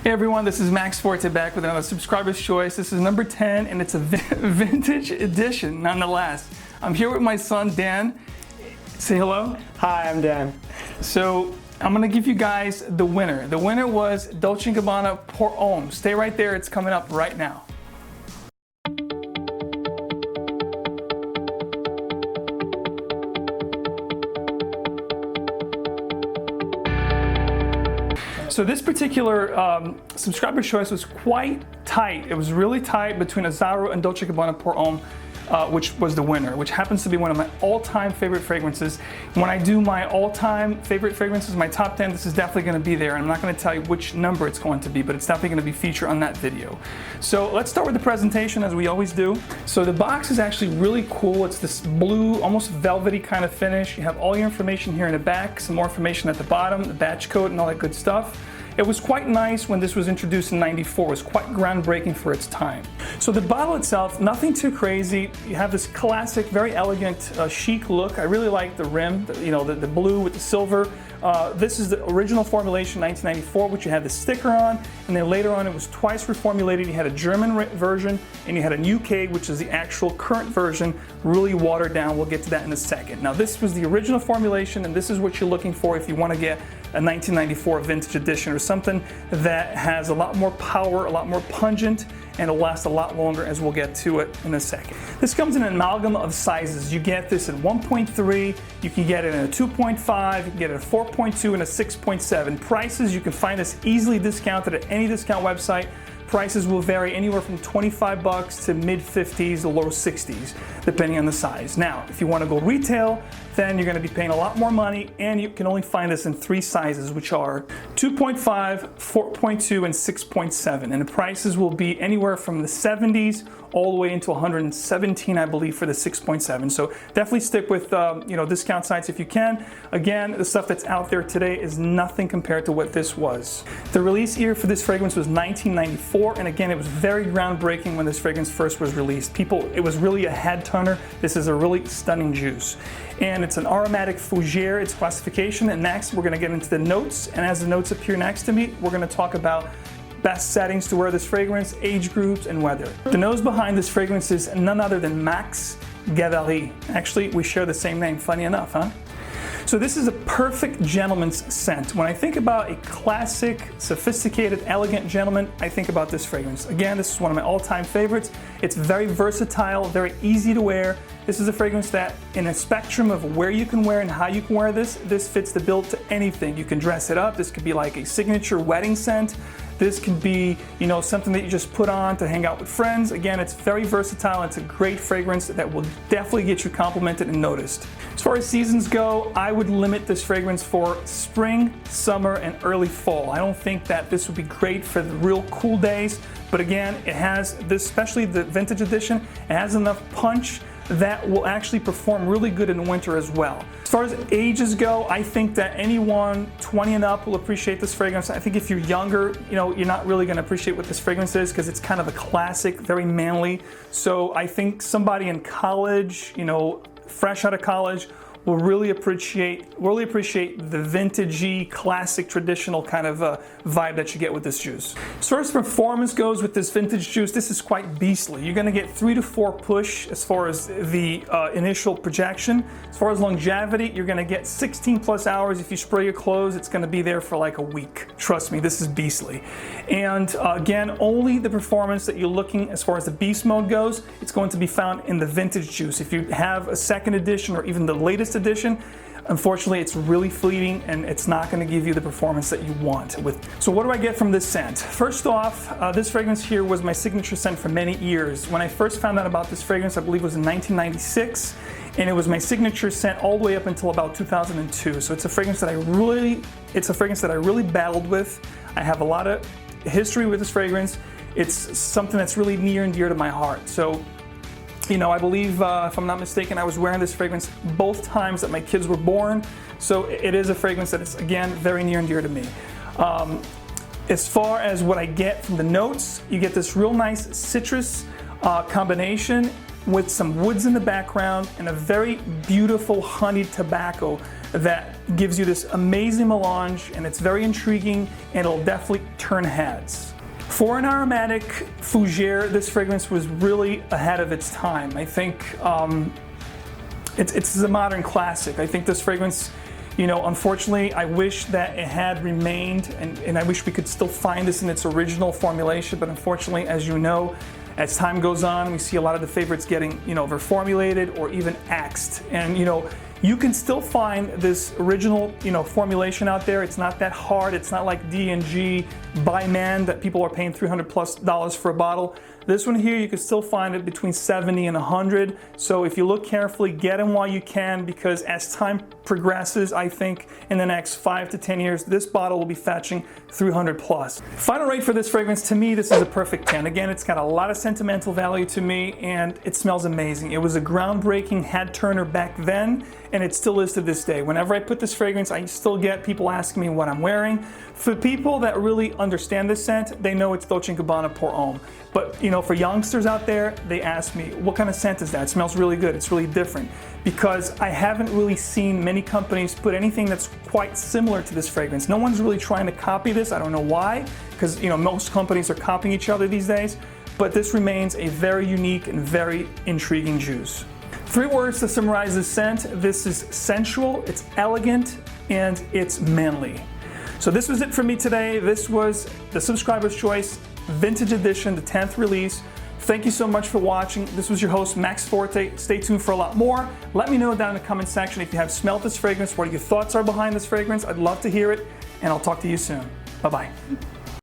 Hey everyone, this is Max Forte back with another Subscriber's Choice. This is number 10 and it's a vintage edition nonetheless. I'm here with my son Dan. Say hello. Hi, I'm Dan. So I'm gonna give you guys the winner. The winner was Dolce&Gabbana Pour Homme. Stay right there, it's coming up right now. So this particular subscriber choice was quite tight. It was really tight between Azzaro and Dolce&Gabbana Pour Homme, which was the winner, which happens to be one of my all-time favorite fragrances. When I do my all-time favorite fragrances, my top 10, this is definitely going to be there. And I'm not going to tell you which number it's going to be, but it's definitely going to be featured on that video. So let's start with the presentation as we always do. So the box is actually really cool. It's this blue, almost velvety kind of finish. You have all your information here in the back, some more information at the bottom, the batch code and all that good stuff. It was quite nice when this was introduced in '94. It was quite groundbreaking for its time. So the bottle itself, nothing too crazy. You have this classic, very elegant, chic look. I really like the rim, the blue with the silver. This is the original formulation, 1994, which you had the sticker on, and then later on it was twice reformulated. You had a German version, and you had an UK, which is the actual current version, really watered down. We'll get to that in a second. Now this was the original formulation, and this is what you're looking for if you want to get a 1994 vintage edition or something that has a lot more power, a lot more pungent, and it'll last a lot longer, as we'll get to it in a second. This comes in an amalgam of sizes. You get this in 1.3, you can get it in a 2.5, you can get it in a 4.2 and a 6.7. Prices, you can find this easily discounted at any discount website. Prices will vary anywhere from 25 bucks to mid 50s to low 60s, depending on the size. Now, if you want to go retail, then you're going to be paying a lot more money, and you can only find this in 3 sizes, which are 2.5, 4.2, and 6.7. And the prices will be anywhere from the 70s all the way into 117, I believe, for the 6.7. So definitely stick with discount sites if you can. Again, the stuff that's out there today is nothing compared to what this was. The release year for this fragrance was 1994, and again, it was very groundbreaking when this fragrance first was released. It was really a head turner. This is a really stunning juice. And it's an aromatic fougere, its classification. And next, we're gonna get into the notes. And as the notes appear next to me, we're gonna talk about best settings to wear this fragrance, age groups, and weather. The nose behind this fragrance is none other than Max Gavari. Actually, we share the same name, funny enough, huh? So this is a perfect gentleman's scent. When I think about a classic, sophisticated, elegant gentleman, I think about this fragrance. Again, this is one of my all-time favorites. It's very versatile, very easy to wear. This is a fragrance that, in a spectrum of where you can wear and how you can wear this fits the bill to anything. You can dress it up. This could be like a signature wedding scent. This could be, something that you just put on to hang out with friends. Again, it's very versatile. It's a great fragrance that will definitely get you complimented and noticed. As far as seasons go, I would limit this fragrance for spring, summer, and early fall. I don't think that this would be great for the real cool days, but again, it has this, especially the vintage edition, it has enough punch that will actually perform really good in the winter as well. As far as ages go, I think that anyone 20 and up will appreciate this fragrance. I think if you're younger, you're not really gonna appreciate what this fragrance is because it's kind of a classic, very manly. So I think somebody in college, fresh out of college, will really appreciate the vintagey, classic, traditional kind of vibe that you get with this juice. As far as performance goes with this vintage juice, this is quite beastly. You're gonna get 3 to 4 push as far as the initial projection. As far as longevity, you're gonna get 16 plus hours. If you spray your clothes, it's gonna be there for like a week. Trust me, this is beastly. And again, only the performance that you're looking as far as the beast mode goes, it's going to be found in the vintage juice. If you have a second edition or even the latest edition, unfortunately it's really fleeting and it's not going to give you the performance that you want. So what do I get from this scent? First off, this fragrance here was my signature scent for many years. When I first found out about this fragrance, I believe it was in 1996, and it was my signature scent all the way up until about 2002. So it's a fragrance that I really battled with. I have a lot of history with this fragrance. It's something that's really near and dear to my heart. So I believe, if I'm not mistaken, I was wearing this fragrance both times that my kids were born. So it is a fragrance that is, again, very near and dear to me. As far as what I get from the notes, you get this real nice citrus combination with some woods in the background and a very beautiful honeyed tobacco that gives you this amazing melange, and it's very intriguing, and it'll definitely turn heads. For an aromatic fougere, this fragrance was really ahead of its time. I think it's a modern classic. I think this fragrance, unfortunately, I wish that it had remained, and I wish we could still find this in its original formulation, but unfortunately, as you know, as time goes on, we see a lot of the favorites getting, reformulated or even axed. And, you can still find this original, formulation out there. It's not that hard. It's not like D&G by man that people are paying $300+ for a bottle. This one here, you can still find it between 70 and 100. So if you look carefully, get them while you can, because as time progresses, I think in the next 5 to 10 years, this bottle will be fetching $300+. Final rate for this fragrance, to me, this is a perfect 10. Again, it's got a lot of sentimental value to me, and it smells amazing. It was a groundbreaking head turner back then, and it still is to this day. Whenever I put this fragrance, I still get people asking me what I'm wearing. For people that really understand this scent, they know it's Dolce&Gabbana Pour Homme. But for youngsters out there, they ask me, what kind of scent is that? It smells really good, it's really different. Because I haven't really seen many companies put anything that's quite similar to this fragrance. No one's really trying to copy this. I don't know why, because most companies are copying each other these days. But this remains a very unique and very intriguing juice. 3 words to summarize this scent. This is sensual, it's elegant, and it's manly. So this was it for me today. This was the Subscriber's Choice Vintage Edition, the 10th release. Thank you so much for watching. This was your host, Max Forte. Stay tuned for a lot more. Let me know down in the comment section if you have smelled this fragrance, what your thoughts are behind this fragrance. I'd love to hear it, and I'll talk to you soon. Bye-bye.